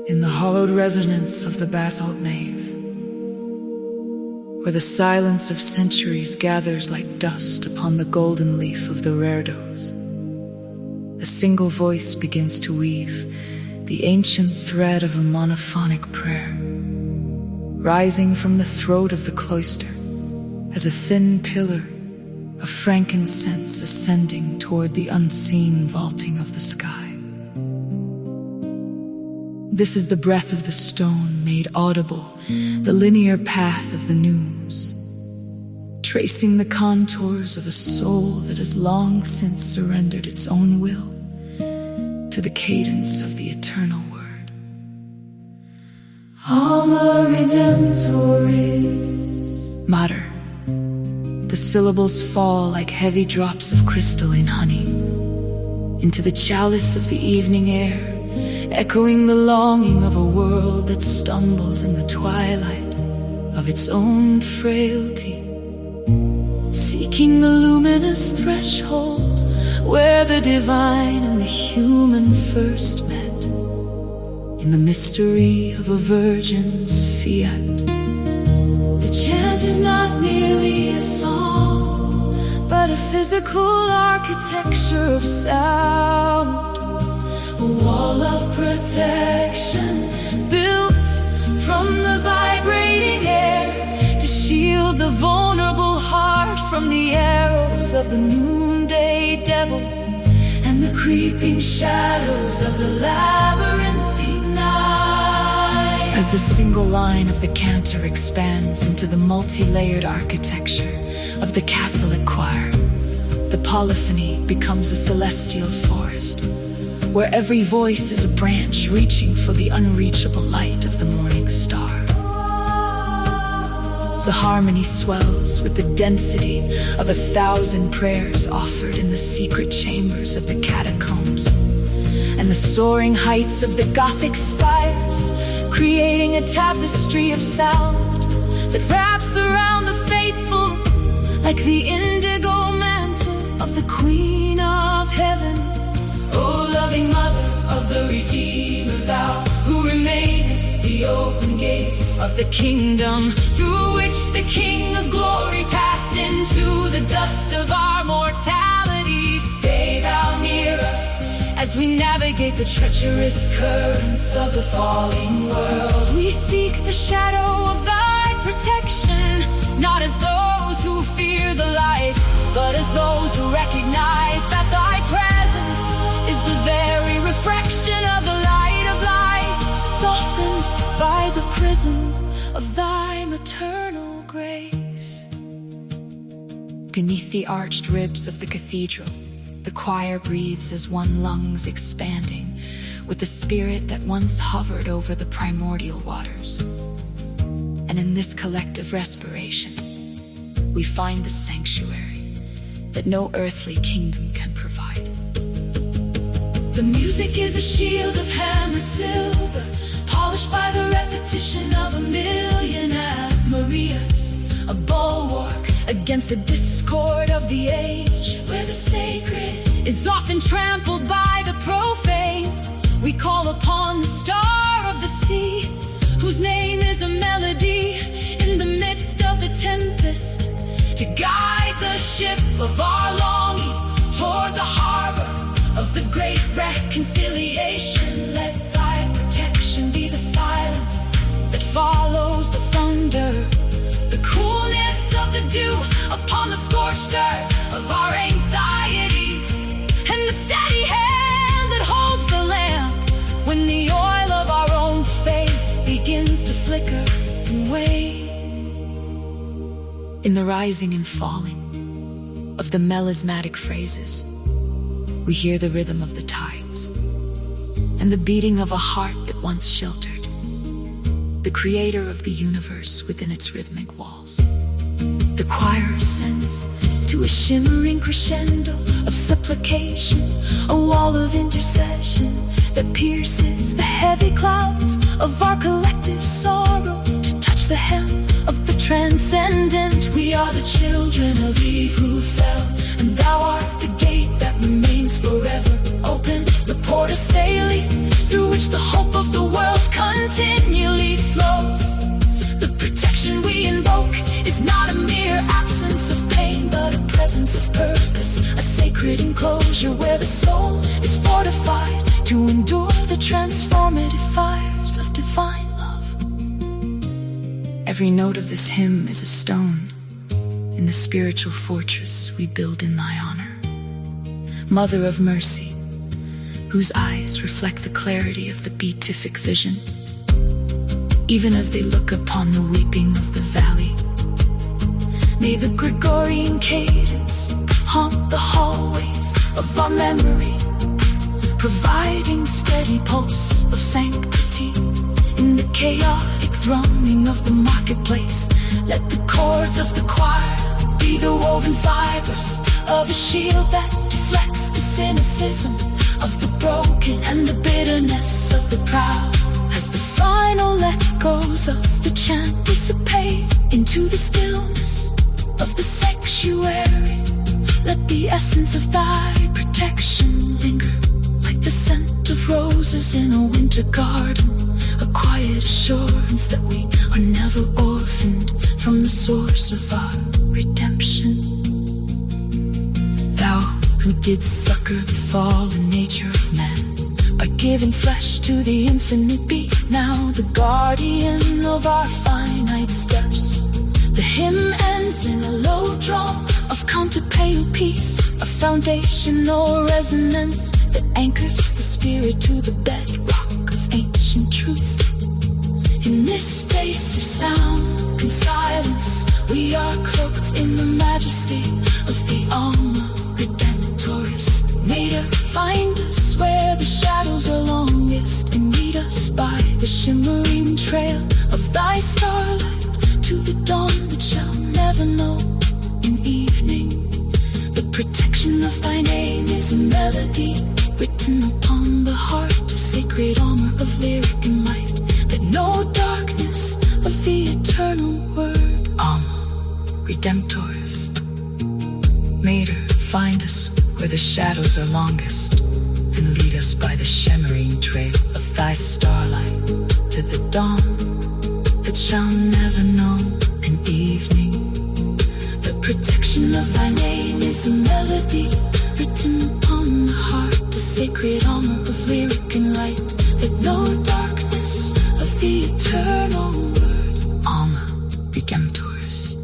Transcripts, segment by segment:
In the hollowed resonance of the basalt nave, where the silence of centuries gathers like dust upon the golden leaf of the reredos, a single voice begins to weave the ancient thread of a monophonic prayer, rising from the throat of the cloister as a thin pillar of frankincense ascending toward the unseen vaulting of the sky. This is the breath of the stone made audible, the linear path of the news, tracing the contours of a soul that has long since surrendered its own will to the cadence of the eternal word. Alma Redemptoris. Mater. The syllables fall like heavy drops of crystalline honey into the chalice of the evening air, echoing the longing of a world that stumbles in the twilight of its own frailty, seeking the luminous threshold where the divine and the human first met, in the mystery of a virgin's fiat. The chant is not merely a song, but a physical architecture of sound, a wall of protection built from the vibrating air to shield the vulnerable heart from the arrows of the noonday devil and the creeping shadows of the labyrinthine night. As the single line of the cantor expands into the multi-layered architecture of the Catholic choir, the polyphony becomes a celestial forest, where every voice is a branch reaching for the unreachable light of the morning star. The harmony swells with the density of 1,000 prayers offered in the secret chambers of the catacombs, and the soaring heights of the Gothic spires, creating a tapestry of sound that wraps around the faithful like the indigo mantle of the Queen of Heaven. O loving Mother of the Redeemer, thou who remainest the open gate of the kingdom through which the King of Glory passed into the dust of our mortality, stay thou near us as we navigate the treacherous currents of the falling world. We seek the shadow of thy protection, not as those who fear the light, but as those who recognize that thy presence is the very refraction of the light of lights, softened by the prism of thy maternal grace. Beneath the arched ribs of the cathedral, the choir breathes as one, lungs expanding with the spirit that once hovered over the primordial waters. And in this collective respiration, we find the sanctuary that no earthly kingdom can provide. The music is a shield of hammered silver, polished by the repetition of 1,000,000 Ave Marias, a bulwark against the discord of the age, where the sacred is often trampled by the profane. We call upon the star of the sea, whose name is a melody in the midst of the tempest, to guide the ship of our longing toward the harbor of the great reconciliation. Let thy protection be the silence that follows the thunder, the coolness of the dew upon the scorched earth of our anxieties, and the steady hand that holds the lamp when the oil of our own faith begins to flicker and wane. In the rising and falling of the melismatic phrases, we hear the rhythm of the tides and the beating of a heart that once sheltered the creator of the universe within its rhythmic walls. The choir ascends to a shimmering crescendo of supplication, a wall of intercession that pierces the heavy clouds of our collective sorrow to touch the hem of the transcendent. We are the children of Eve who fell, and thou art the gate that remains forever open. rivers daily, through which the hope of the world continually flows. The protection we invoke is not a mere absence of pain, but a presence of purpose, a sacred enclosure where the soul is fortified to endure the transformative fires of divine love. Every note of this hymn is a stone in the spiritual fortress we build in thy honor. Mother of mercy, whose eyes reflect the clarity of the beatific vision, even as they look upon the weeping of the valley. May the Gregorian cadence haunt the hallways of our memory, providing steady pulse of sanctity in the chaotic thrumming of the marketplace. Let the chords of the choir be the woven fibers of a shield that deflects the cynicism of the broken and the bitterness of the proud. As the final echoes of the chant dissipate into the stillness of the sanctuary, let the essence of thy protection linger like the scent of roses in a winter garden, a quiet assurance that we are never orphaned from the source of our redemption. Thou who didst succor the fallen nature of man by giving flesh to the infinite, be now the guardian of our finite steps. The hymn ends in a low drum of counterpale peace, a foundational resonance that anchors the spirit to the bedrock of ancient truth. In this space of sound and silence, we are cloaked in the majesty of the Alma Redemptoris. May her find us where the shadows are longest, and lead us by the shimmering trail of thy starlight to the dawn that shall never know an evening. The protection of thy name is a melody written upon the heart, a sacred armor of lyric and light, that no darkness of the eternal word, Alma Redemptoris, made her find us where the shadows are longest, and lead us by the shimmering trail of thy starlight to the dawn that shall never know an evening. The protection of thy name is a melody written upon the heart, a sacred armor of lyric and light, that no darkness of the eternal word, Alma Redemptoris.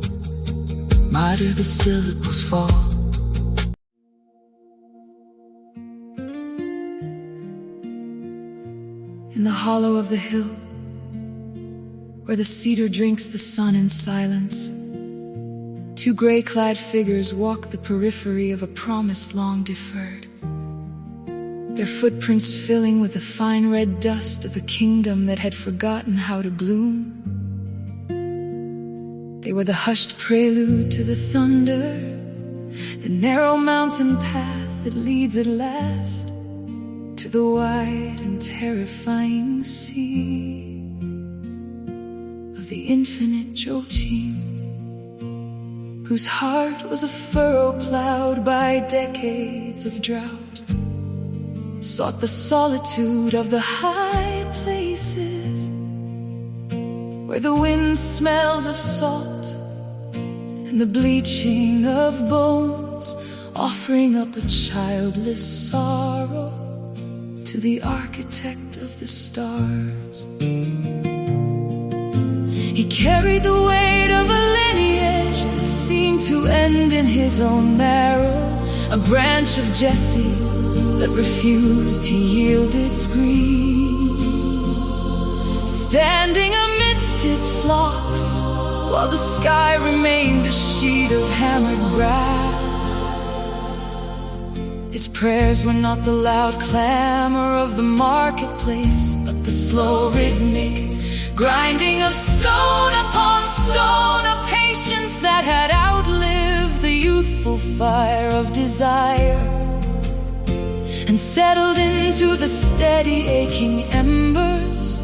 Mightier the syllables fall. In the hollow of the hill, where the cedar drinks the sun in silence, two gray-clad figures walk the periphery of a promise long deferred, their footprints filling with the fine red dust of a kingdom that had forgotten how to bloom. They were the hushed prelude to the thunder, the narrow mountain path that leads at last to the wide and terrifying sea of the infinite Joachim, whose heart was a furrow plowed by decades of drought, sought the solitude of the high places, where the wind smells of salt and the bleaching of bones, offering up a childless sorrow to the architect of the stars. He carried the weight of a lineage that seemed to end in his own marrow, a branch of Jesse that refused to yield its green, standing amidst his flocks while the sky remained a sheet of hammered brass. His prayers were not the loud clamor of the marketplace, but the slow rhythmic grinding of stone upon stone, a patience that had outlived the youthful fire of desire and settled into the steady aching embers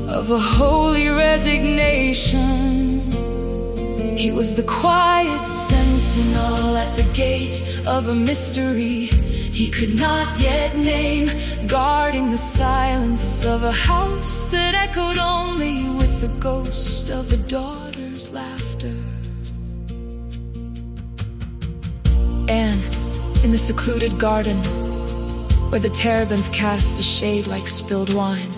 of a holy resignation. He was the quiet sentinel at the gate of a mystery, he could not yet name, guarding the silence of a house that echoed only with the ghost of a daughter's laughter. And in the secluded garden, where the terebinth casts a shade like spilled wine,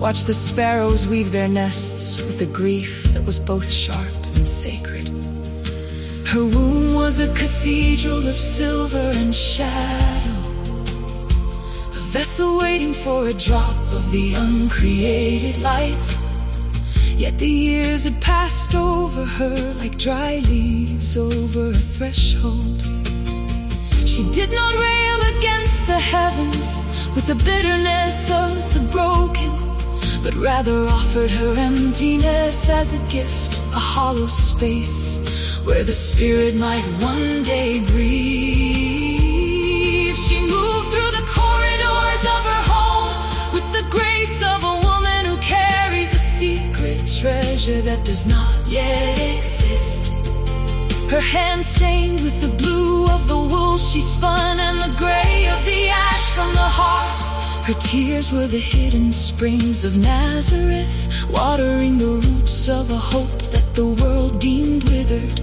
watch the sparrows weave their nests with a grief that was both sharp and sacred. Her womb was a cathedral of silver and shadow, a vessel waiting for a drop of the uncreated light. Yet the years had passed over her like dry leaves over a threshold. She did not rail against the heavens with the bitterness of the broken, but rather offered her emptiness as a gift, a hollow space where the spirit might one day breathe. She moved through the corridors of her home with the grace of a woman who carries a secret treasure that does not yet exist. Her hands stained with the blue of the wool she spun and the gray of the ash from the hearth. Her tears were the hidden springs of Nazareth, watering the roots of a hope that the world deemed withered.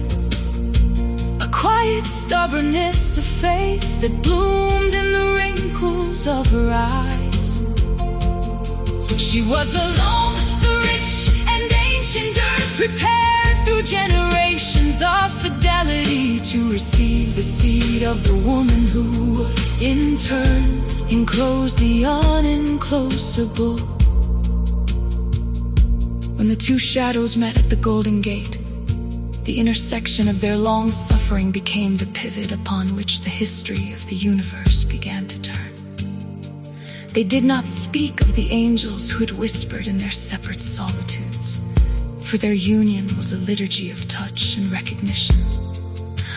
A quiet stubbornness of faith that bloomed in the wrinkles of her eyes. She was the lone, the rich, and ancient earth, prepared through generations of fidelity to receive the seed of the woman who would, in turn, enclose the unenclosable. When the two shadows met at the Golden Gate, the intersection of their long suffering became the pivot upon which the history of the universe began to turn. They did not speak of the angels who had whispered in their separate solitudes, for their union was a liturgy of touch and recognition,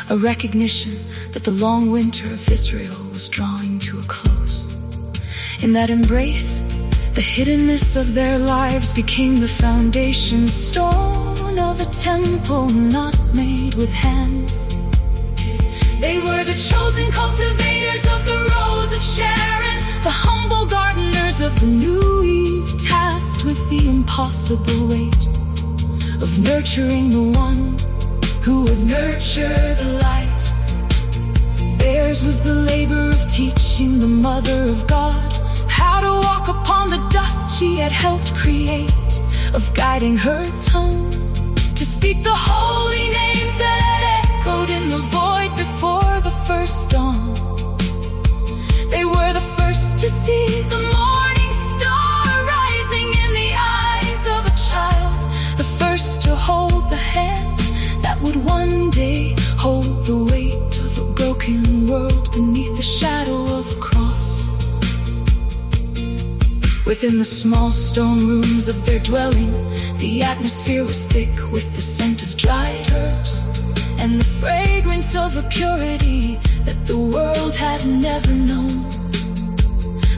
a recognition that the long winter of Israel was drawing to a close. In that embrace, the hiddenness of their lives became the foundation stone of a temple not made with hands. They were the chosen cultivators of the rose of Sharon, the humble gardeners of the new Eve, tasked with the impossible weight of nurturing the one who would nurture the light. Theirs was the labor of teaching the Mother of God how to walk upon the dust she had helped create, of guiding her tongue to speak the holy names that had echoed in the void before the first dawn. They were the first to see the morning star rising in the eyes of a child, the first to hold the hand that would one day hold the weight of a broken world beneath the shadow of a cross. Within the small stone rooms of their dwelling, the atmosphere was thick with the scent of dried herbs and the fragrance of a purity that the world had never known.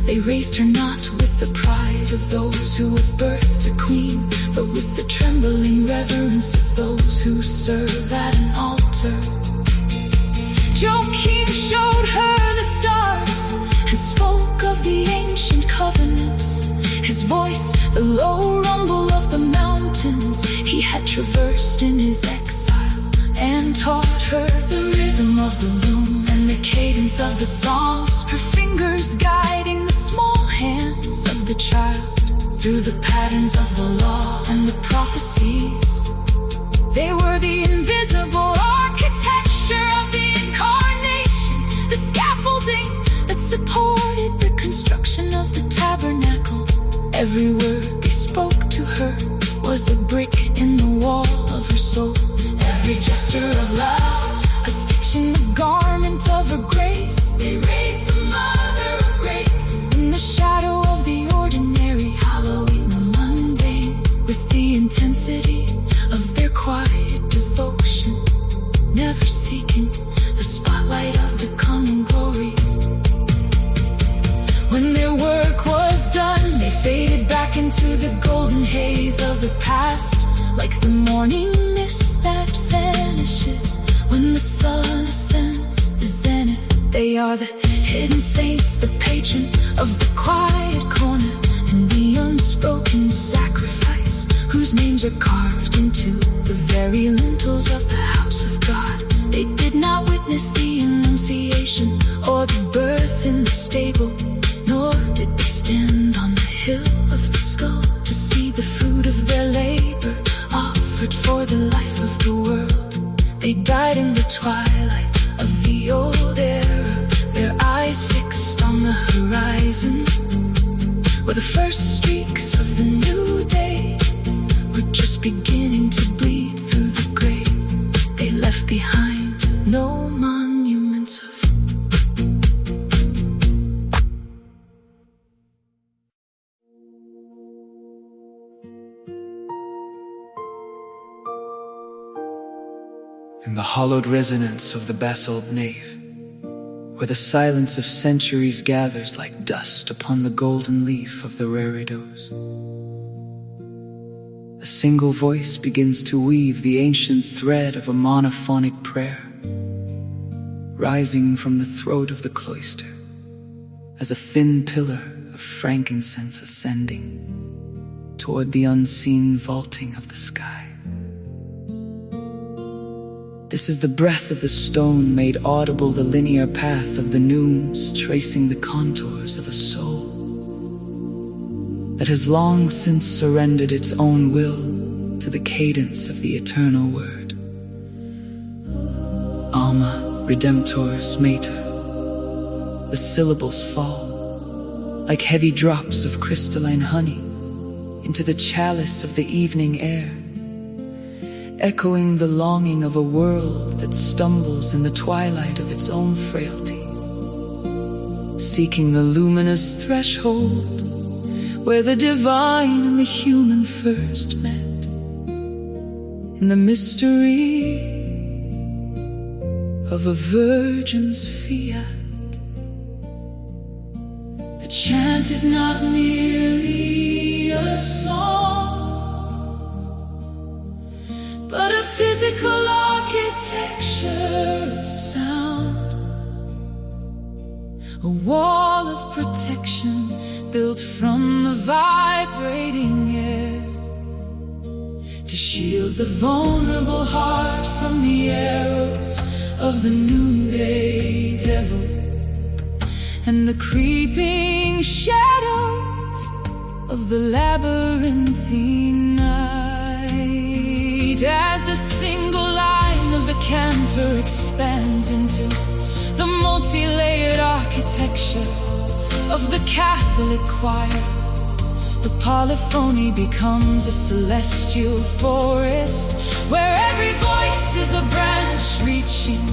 They raised her not with the pride of those who have birthed a queen, but with the trembling reverence of those who serve at an altar. Joachim showed her the stars and spoke of the ancient covenants. His voice, the low rumble of the mountains he had traversed in his exile, and taught her the rhythm of the loom and the cadence of the songs, her fingers guiding the small hands of the child through the patterns of the law and the prophecies. They were the invisible architecture of the incarnation, the scaffolding that supported the construction of the tabernacle. Every word they spoke to her was a brick in the wall of her soul. Every gesture of love, a stitch in the garment of her grace. They raised the Mother of Grace in the shadow of the ordinary, hallowing the mundane with the intensity of their quiet devotion, never seeking the spotlight of the coming glory. When their work was done, they faded back into the golden haze of the past, like the morning mist that vanishes when the sun ascends the zenith. They They are the hidden saints, the patron of the quiet corner, and the unspoken sacrifice, whose names are carved into the very lintels of the house of God. They did not witness the Annunciation or the birth in the stable, nor did they stand on the hill of the skull to see the fruit of their labor offered for the life of the world. They died in the twilight of the old era, their eyes fixed on the horizon, where the first streaks of the new day were just beginning to bleed through the grave. They left behind no monuments of in the hollowed resonance of the basalt nave, where the silence of centuries gathers like dust upon the golden leaf of the reredos, a single voice begins to weave the ancient thread of a monophonic prayer, rising from the throat of the cloister as a thin pillar of frankincense ascending toward the unseen vaulting of the sky. This is the breath of the stone made audible, the linear path of the neumes tracing the contours of a soul that has long since surrendered its own will to the cadence of the eternal word. Alma Redemptors Mater. The syllables fall like heavy drops of crystalline honey into the chalice of the evening air, echoing the longing of a world that stumbles in the twilight of its own frailty, seeking the luminous threshold where the divine and the human first met, in the mystery of a virgin's fiat. The chant is not merely a song, but a physical architecture of sound, a wall of protection built from the vibrating air, to shield the vulnerable heart from the arrows of the noonday devil and the creeping shadows of the labyrinthine night. As the single line of the cantor expands into the multi-layered architecture of the Catholic choir, the polyphony becomes a celestial forest, where every voice is a branch reaching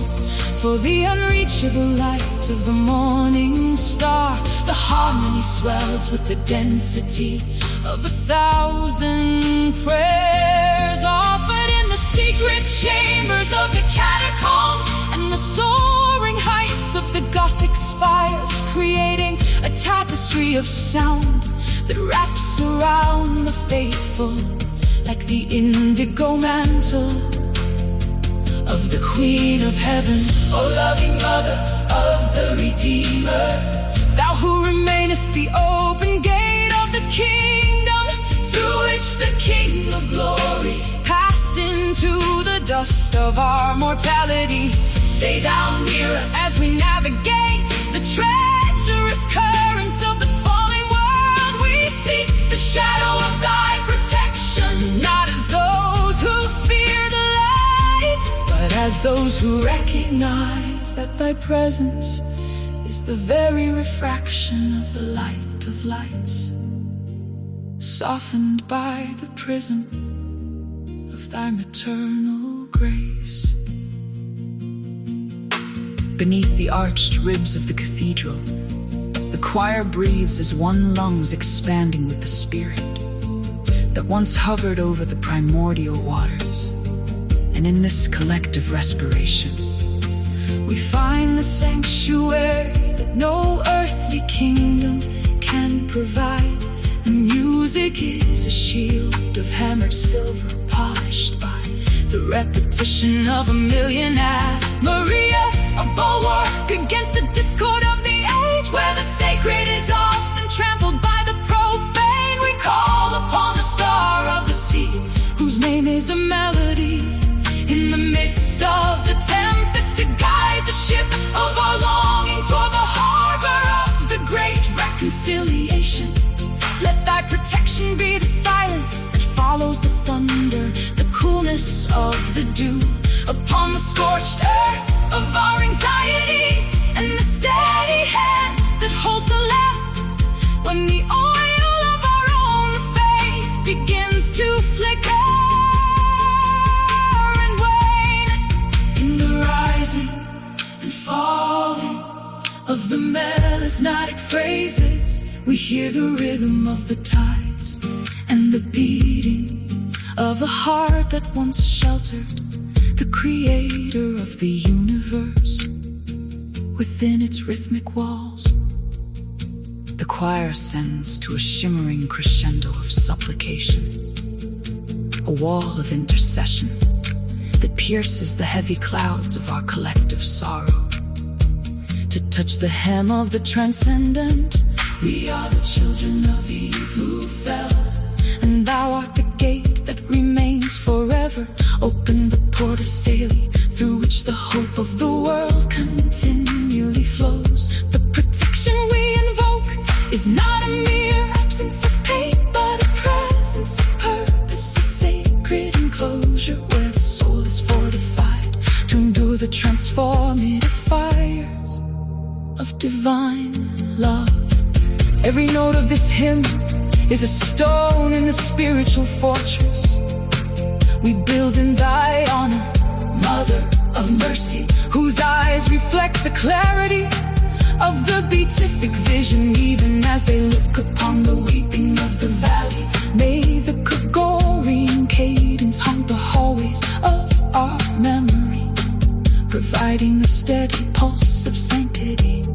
for the unreachable light of the morning star. The harmony swells with the density of 1,000 prayers offered in the secret chambers of the catacombs and the soaring heights of the Gothic spires, creating a tapestry of sound that wraps around the faithful like the indigo mantle of the Queen of Heaven. O loving Mother of the Redeemer, thou who remainest the open gate of the kingdom, through which the King of Glory passed into the dust of our mortality, stay down near us as we navigate the treacherous currents of the falling world. We seek the shadow of thy protection, not as those who fear the light, but as those who recognize that thy presence is the very refraction of the light of lights, softened by the prism of thy maternal grace. Beneath the arched ribs of the cathedral, the choir breathes as one, lungs expanding with the spirit that once hovered over the primordial waters. And in this collective respiration, we find the sanctuary that no earthly kingdom can provide. The music is a shield of hammered silver, polished by the repetition of 1,000,000 Ave Marias, a bulwark against the discord of the age, where the sacred is often trampled by the profane, we call upon the star of the sea, whose name is a melody, in the midst of the tempest, to guide the ship of our longing toward the harbor of the great reconciliation. Let thy protection be the silence that follows the thunder, the coolness of the dew upon the scorched earth of our anxieties, and the steady hand that holds the lamp when the oil of our own faith begins to flicker and wane. In the rising and falling of the melismatic phrases, we hear the rhythm of the tides and the beating of a heart that once sheltered the creator of the universe within its rhythmic walls. The choir ascends to a shimmering crescendo of supplication, a wall of intercession that pierces the heavy clouds of our collective sorrow. To touch the hem of the transcendent, we are the children of Eve who fell, and thou art the gate that remains forever. Open the porta saeli, through which the hope of the world continually flows. The protection we invoke is not a mere absence of pain, but a presence of purpose, a sacred enclosure where the soul is fortified to endure the transformative fires of divine love. Every note of this hymn is a stone in the spiritual fortress we build in thy honor, Mother of Mercy, whose eyes reflect the clarity of the beatific vision, even as they look upon the weeping of the valley. May the Gregorian cadence haunt the hallways of our memory, providing a steady pulse of sanctity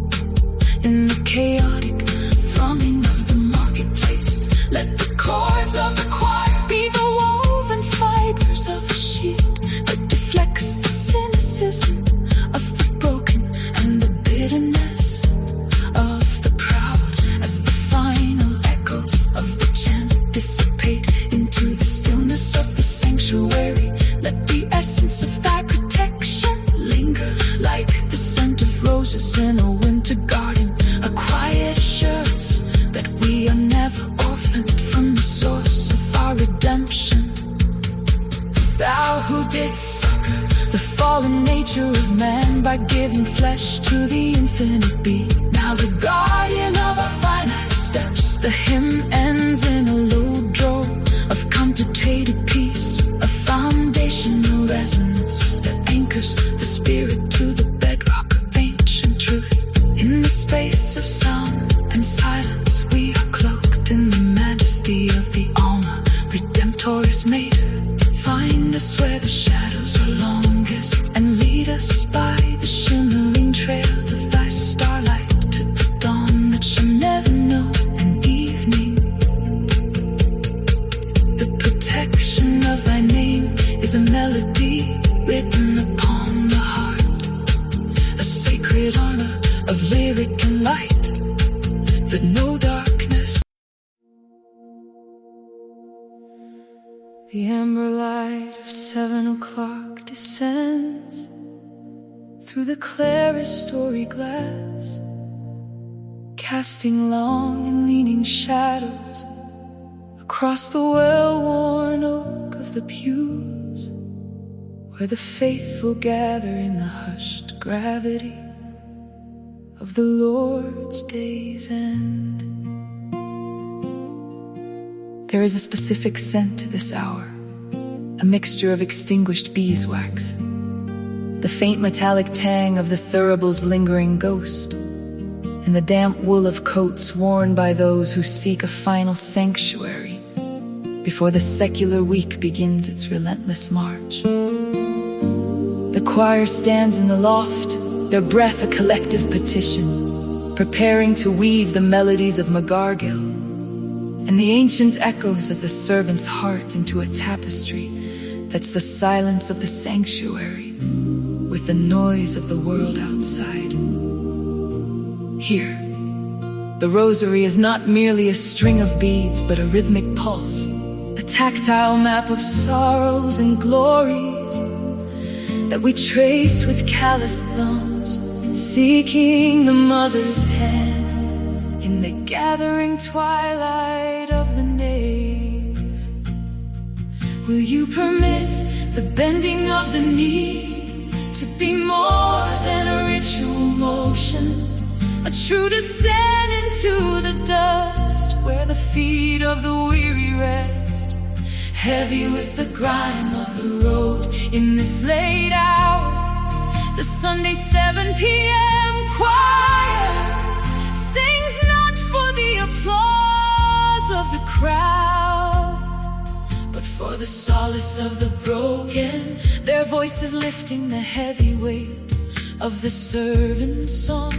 in the chaotic thrumming of the marketplace. Let the chords of the choir be the woven fibers of a shield that deflects the cynicism of the broken and the bitterness of the proud, as the final echoes of the chant dissipate into the stillness of the sanctuary. Let the essence of thy protection linger like the scent of roses in a winter garden, a quiet assurance that we are never orphaned from the source of our redemption. Thou who didst succor the fallen nature of man by giving flesh to the infinite be, now the guardian of our finite steps. The hymn ends in a low drone of contemplated peace, a foundational resonance that anchors the spirit to the bedrock of ancient truth. In the space of sound and silence, we are cloaked in the majesty of the Alma Redemptoris Mater. Find us where the shadows are longest, and lead us by the shimmering trail of thy starlight to the dawn that shall never know an evening. The protection of thy name is a melody written upon the heart, a sacred honor of lyric and light that no darkness. The amber light of 7 o'clock descends through the clerestory glass, casting long and leaning shadows across the well-worn oak of the pews, where the faithful gather in the hushed gravity of the Lord's day's end. There is a specific scent to this hour, a mixture of extinguished beeswax, the faint metallic tang of the thuribal's lingering ghost, and the damp wool of coats worn by those who seek a final sanctuary before the secular week begins its relentless march. The choir stands in the loft, their breath a collective petition, preparing to weave the melodies of Magargil and the ancient echoes of the servant's heart into a tapestry that's the silence of the sanctuary with the noise of the world outside. Here, the rosary is not merely a string of beads, but a rhythmic pulse, a tactile map of sorrows and glories that we trace with calloused thumbs, seeking the mother's hand in the gathering twilight of the nave. Will you permit the bending of the knee to be more than a ritual motion, a true descent into the dust where the feet of the weary rest, heavy with the grime of the road in this late hour? The Sunday 7 p.m. choir sings not for the applause of the crowd, but for the solace of the broken, their voices lifting the heavy weight of the servant song,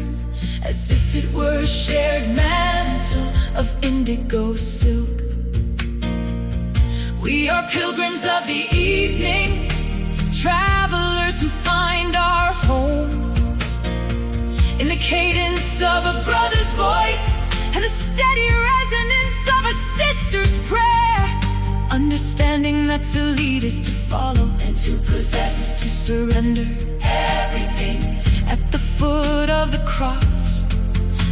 as if it were a shared mantle of indigo silk. We are pilgrims of the evening, travelers who find our home in the cadence of a brother's voice and the steady resonance of a sister's prayer, understanding that to lead is to follow, and to possess, to surrender everything at the foot of the cross.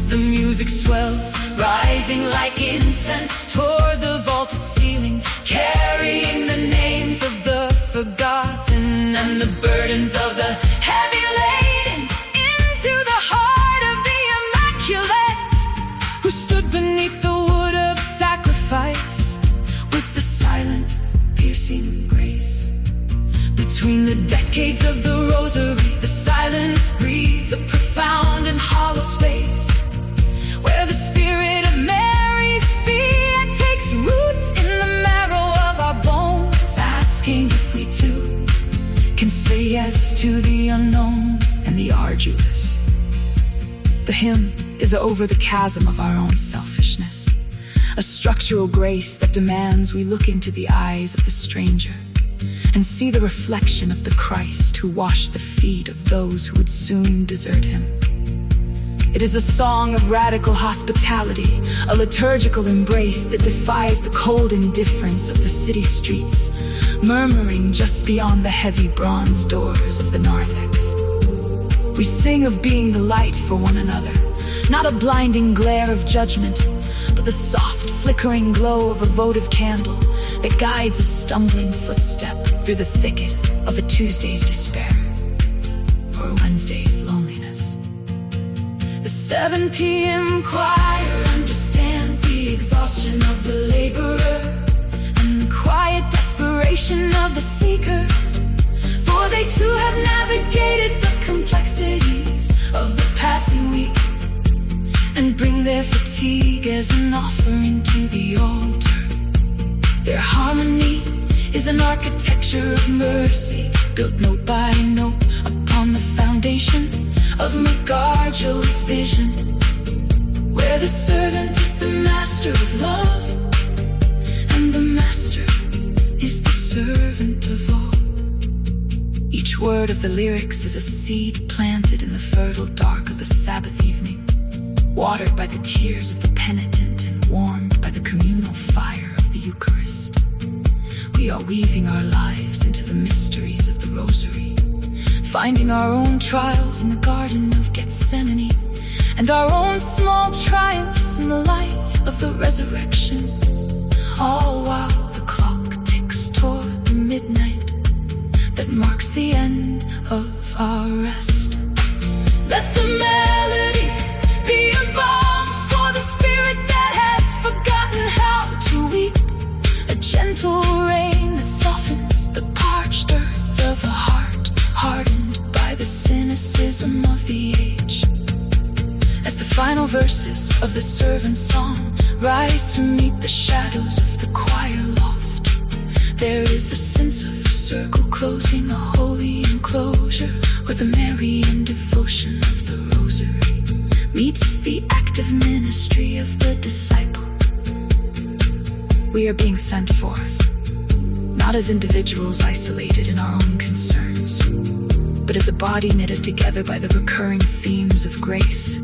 The music swells, rising like incense toward the vaulted ceiling, carrying the names of the forgotten and the burdens of the heavy laden into the heart of the Immaculate, who stood beneath the wood of sacrifice with the silent, piercing grace. Between the decades of the rosary, the silence breathes a profound and hollow space, where the spirit of Mary's feet takes root in the marrow of our bones, asking if we too can say yes to the unknown and the arduous. The hymn is over the chasm of our own selfishness, a structural grace that demands we look into the eyes of the stranger and see the reflection of the Christ who washed the feet of those who would soon desert him. It is a song of radical hospitality, a liturgical embrace that defies the cold indifference of the city streets, murmuring just beyond the heavy bronze doors of the narthex. We sing of being the light for one another, not a blinding glare of judgment, but the soft, flickering glow of a votive candle that guides a stumbling footstep through the thicket of a Tuesday's despair or a Wednesday's loneliness. The 7 p.m. choir understands the exhaustion of the laborer and the quiet desperation of the seeker, for they too have navigated the complexities of the passing week and bring their fatigue as an offering to the altar. Their harmony is an architecture of mercy, built note by note upon the foundation of Magarjo's vision, where the servant is the master of love and the master is the servant of all. Each word of the lyrics is a seed planted in the fertile dark of the Sabbath evening, watered by the tears of the penitent and warmed by the communal fire of the Eucharist. We are weaving our lives into the mysteries of the Rosary, finding our own trials in the Garden of Gethsemane and our own small triumphs in the light of the resurrection, all while the clock ticks toward the midnight that marks the end of our rest. Let the melody be a balm for the spirit that has forgotten how to weep, a gentle rain that softens the parched earth of a heart hardened by the cynicism of the age. As the final verses of the servant's song rise to meet the shadows of the choir loft, there is a sense of a circle closing, a holy enclosure where the Marian devotion of the Rosary meets the active ministry of the disciple. We are being sent forth, not as individuals isolated in our own concerns, but as a body knitted together by the recurring themes of grace,